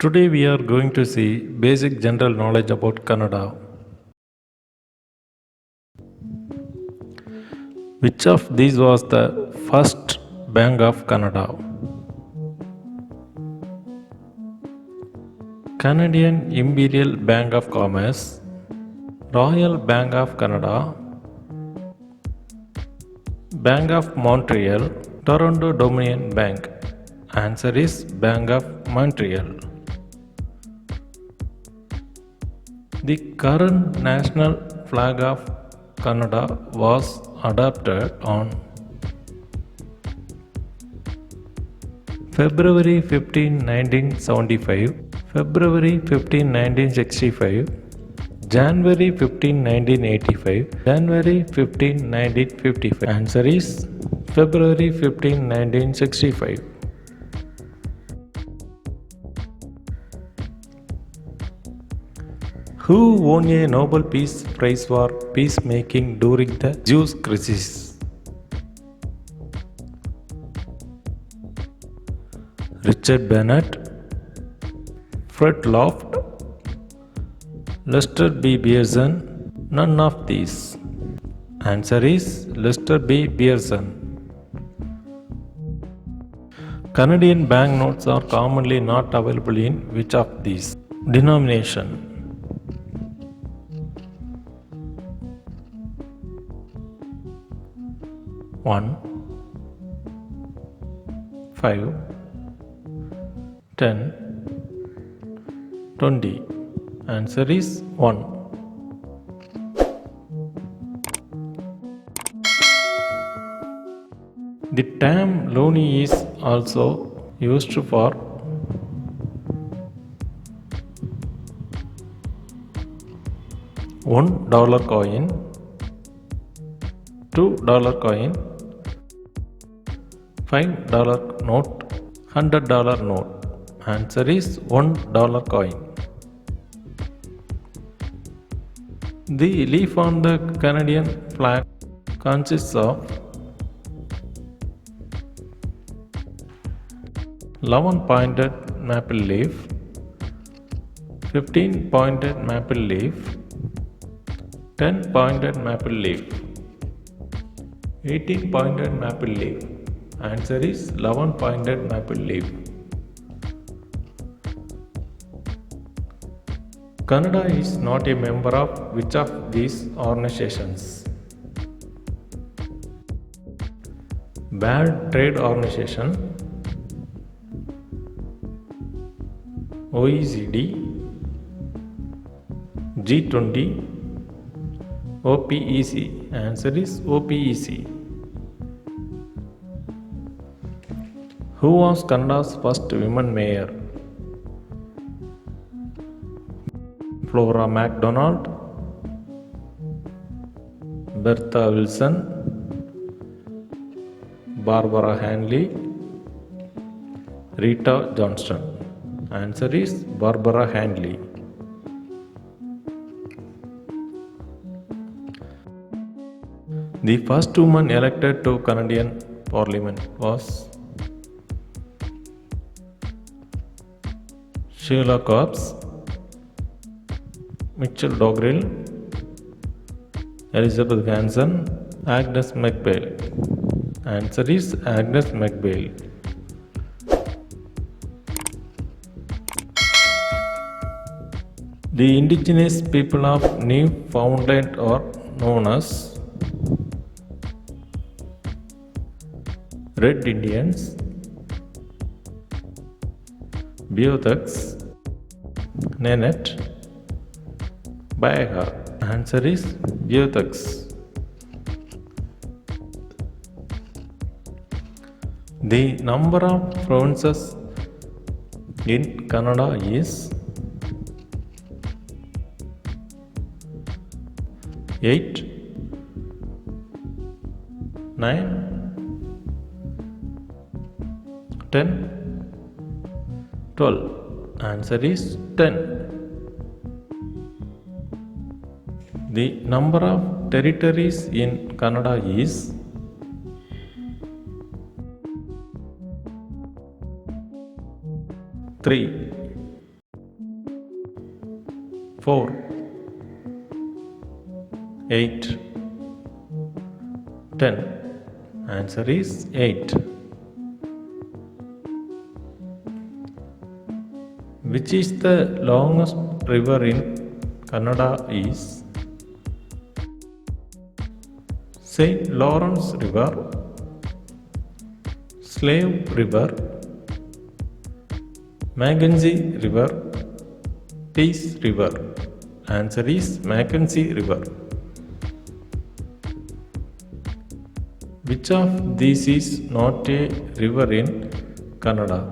Today we are going to see basic general knowledge about Kannada. Which of these was the first Bank of Kannada? Canadian Imperial Bank of Commerce, Royal Bank of Canada, Bank of Montreal, Toronto Dominion Bank. Answer is Bank of Montreal. The current national flag of Canada was adopted on February 15, 1975, February 15, 1965, January 15, 1985, January 15, 1955. Answer is February 15, 1965. Who won a Nobel Peace Prize for peacemaking during the Jewish crisis? Richard Bennett, Fred Loft, Lester B. Pearson, none of these. Answer is Lester B. Pearson. Canadian banknotes are commonly not available in which of these? Denomination. 1, 5, 10, 20. Answer is 1. The term loonie is also used for $1 coin, $2 coin, $5 note, $100 note. Answer is $1 coin. The leaf on the Canadian flag consists of 11-pointed maple leaf, 15-pointed maple leaf, 10-pointed maple leaf, 18-pointed maple leaf. Answer is 11-pointed maple leaf. Canada is not a member of which of these organizations? World Trade Organization, OECD, G20, OPEC. Answer is OPEC. Who was Canada's first woman mayor? Flora MacDonald, Bertha Wilson, Barbara Hanley, Rita Johnston. Answer is Barbara Hanley. The first woman elected to Canadian Parliament was Sheila Copps, Mitchell Dogrill, Elizabeth Hanson, Agnes McBail. Answer is Agnes McBail. The indigenous people of Newfoundland are known as Red Indians, Beothuks, Nennet, Bayaga. Answer is Beothuks. The number of provinces in Canada is 8, 9, 10, 12. Answer is 10. The number of territories in Canada is 3. 4, 8, 10. Answer is 8. Which is the longest river in Canada is St. Lawrence River, Slave River, Mackenzie River, Tees River. Answer is Mackenzie River. Which of these is not a river in Canada?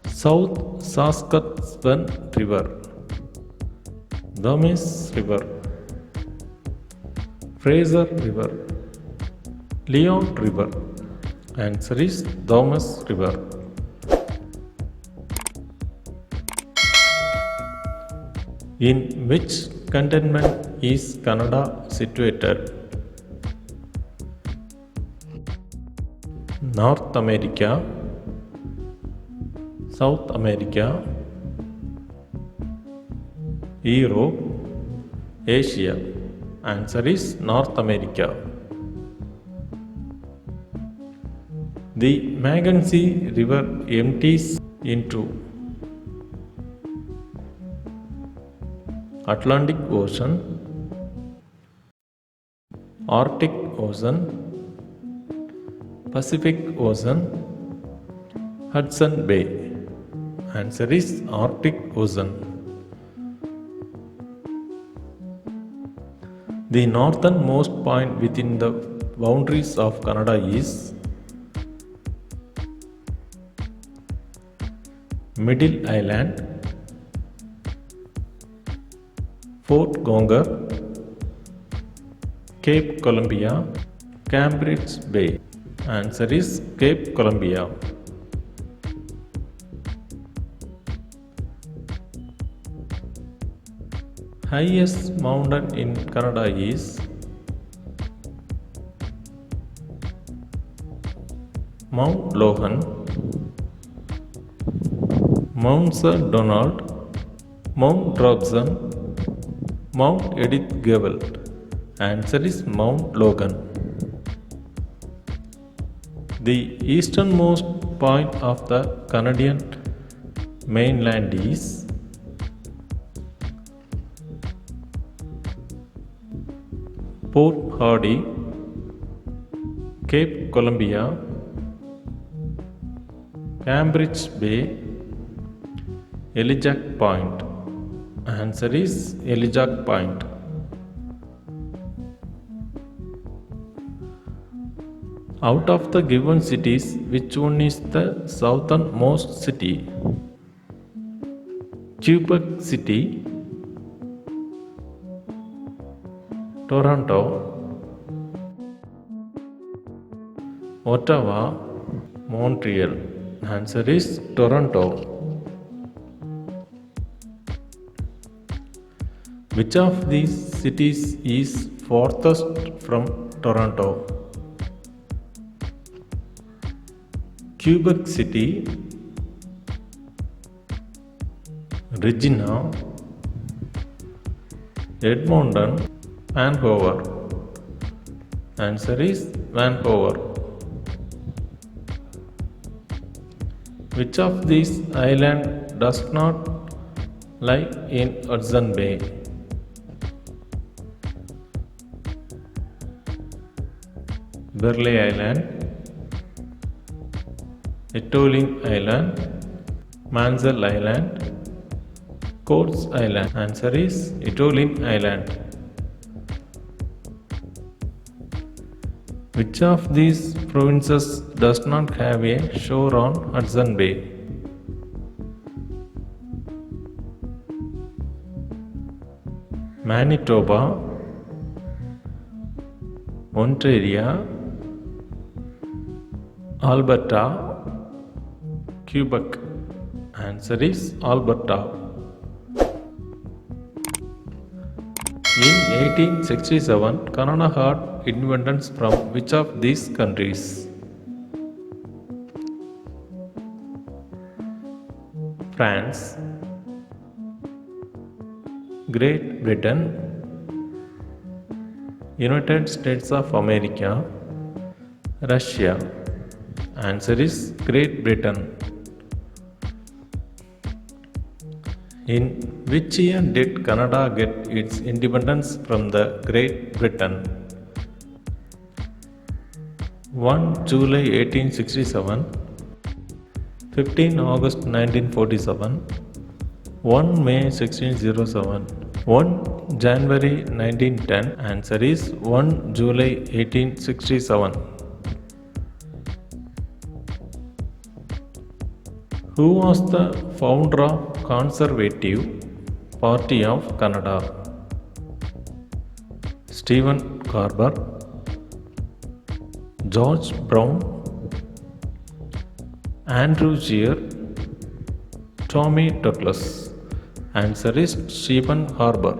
South Saskatchewan River, Damis River, Fraser River, Leon River. Answer is Damis River. In which continent is Canada situated? North America, South America, Europe, Asia. Answer is North America. The Mackenzie River empties into Atlantic Ocean, Arctic Ocean, Pacific Ocean, Hudson Bay. Answer is Arctic Ocean. The northernmost point within the boundaries of Canada is Middle Island, Fort Conger, Cape Columbia, Cambridge Bay. Answer is Cape Columbia. Highest mountain in Canada is Mount Logan, Mount Sir Donald, Mount Robson, Mount Edith Cavell. Answer is Mount Logan. The easternmost point of the Canadian mainland is Port Hardy, Cape Columbia, Cambridge Bay, Elijac Point. Answer is Elijac Point. Out of the given cities, which one is the southernmost city? Quebec City, Toronto, Ottawa, Montreal. Answer is Toronto. Which of these cities is farthest from Toronto? Quebec City, Regina, Edmonton, Vancouver. Answer is Vancouver. Which of these islands does not lie in Hudson Bay? Burleigh Island, Etowling Island, Manzel Island, Coates Island. Answer is Etowling Island. Which of these provinces does not have a shore on Hudson Bay? Manitoba, Ontario, Alberta, Quebec. Answer is Alberta. In 1867, Canada had independence from which of these countries? France, Great Britain, United States of America, Russia. Answer is Great Britain. In which year did Canada get its independence from the Great Britain? 1 July 1867, 15 August 1947, 1 May 1607, 1 January 1910. Answer is 1 July 1867. Who was the founder of Conservative Party of Canada? Stephen Harper, George Brown, Andrew Scheer, Tommy Douglas. Answer is Stephen Harper.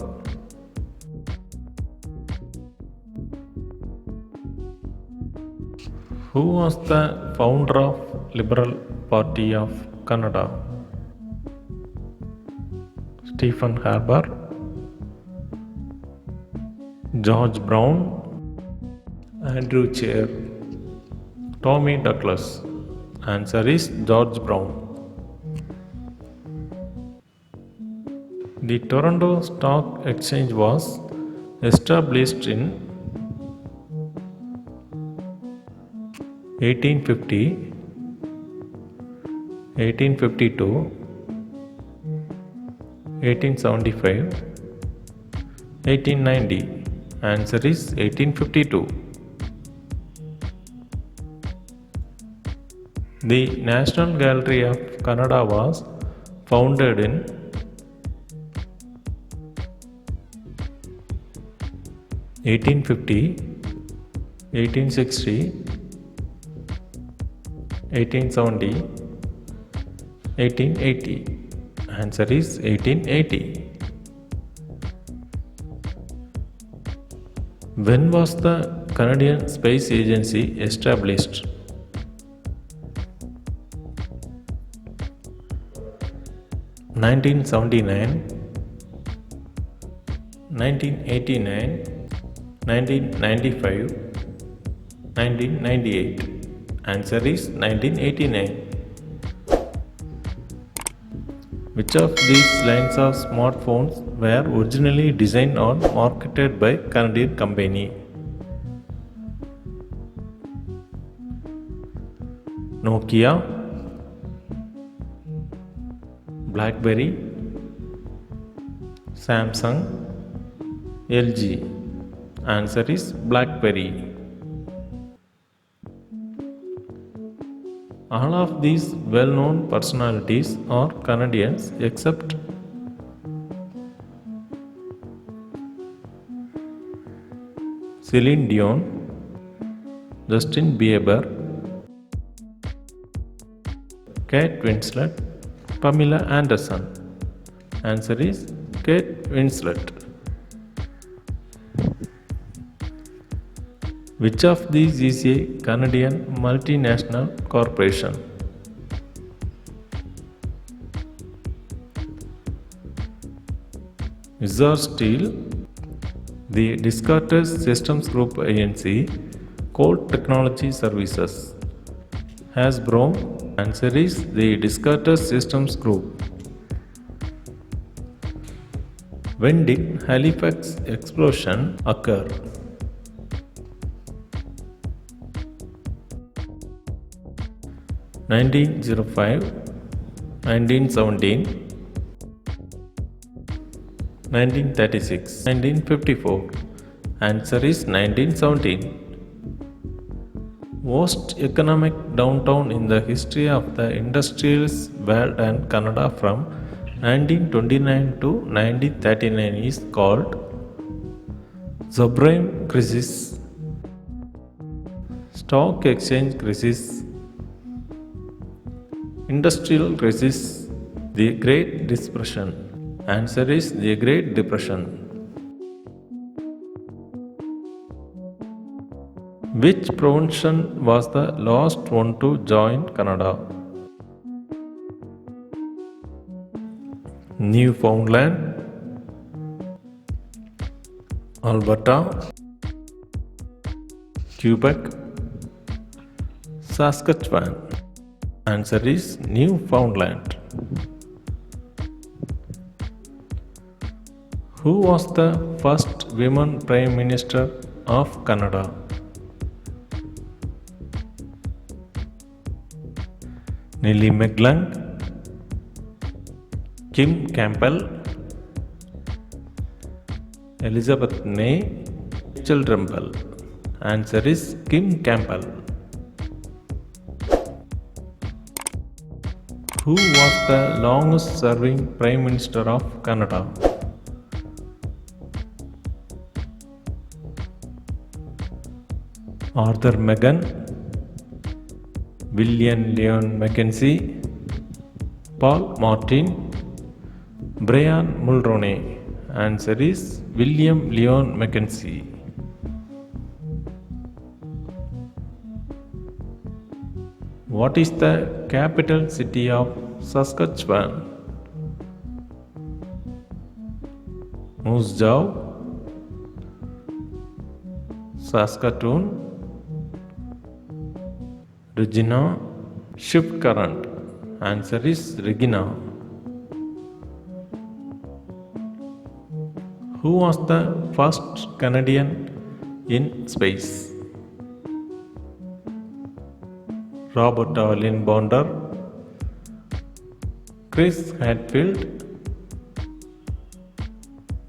Who was the founder of Liberal Party of Canada? Stephen Harper, George Brown, Andrew Scheer, Tommy Douglas. Answer is George Brown. The Toronto Stock Exchange was established in 1850, 1852, 1875, 1890. Answer is 1852. The National Gallery of Canada was founded in 1850, 1860, 1870, 1880. Answer is 1880. When was the Canadian Space Agency established? 1979, 1989, 1995, 1998. Answer is 1989. Which of these lines of smartphones were originally designed or marketed by Canadian company? Nokia, BlackBerry, Samsung, LG. Answer is BlackBerry. All of these well-known personalities are Canadians except Celine Dion, Justin Bieber, Kate Winslet, Pamela Anderson. Answer is Kate Winslet. Which of these is a Canadian multinational corporation? Whizzard Steel, the Descartes Systems Group Inc., Colt Technology Services. Hasbro. Answer is the Descartes Systems Group. When did Halifax explosion occur? 1905, 1917, 1936, 1954. Answer is 1917. Worst economic downturn in the history of the industrialist world and Canada from 1929 to 1939 is called subprime crisis, stock exchange crisis, industrial crisis, the Great Depression. Answer is the Great Depression. Which provincial was the last one to join Canada? Newfoundland, Alberta, Quebec, Saskatchewan. Answer is Newfoundland. Who was the first woman Prime Minister of Canada? Nellie McGlung, Kim Campbell, Elizabeth May, Rachel Tremble. Answer is Kim Campbell. Who was the longest serving Prime Minister of Canada? Arthur Meighen, William Lyon Mackenzie, Paul Martin, Brian Mulroney. Answer is William Lyon Mackenzie. What is the capital city of Saskatchewan? Moose Jaw, Saskatoon, Regina, Shift Current. Answer is Regina. Who was the first Canadian in space? Robert Allen Bonder, Chris Hadfield,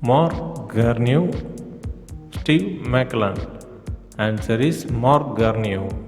Mark Garneau, Steve McClelland. Answer is Mark Garneau.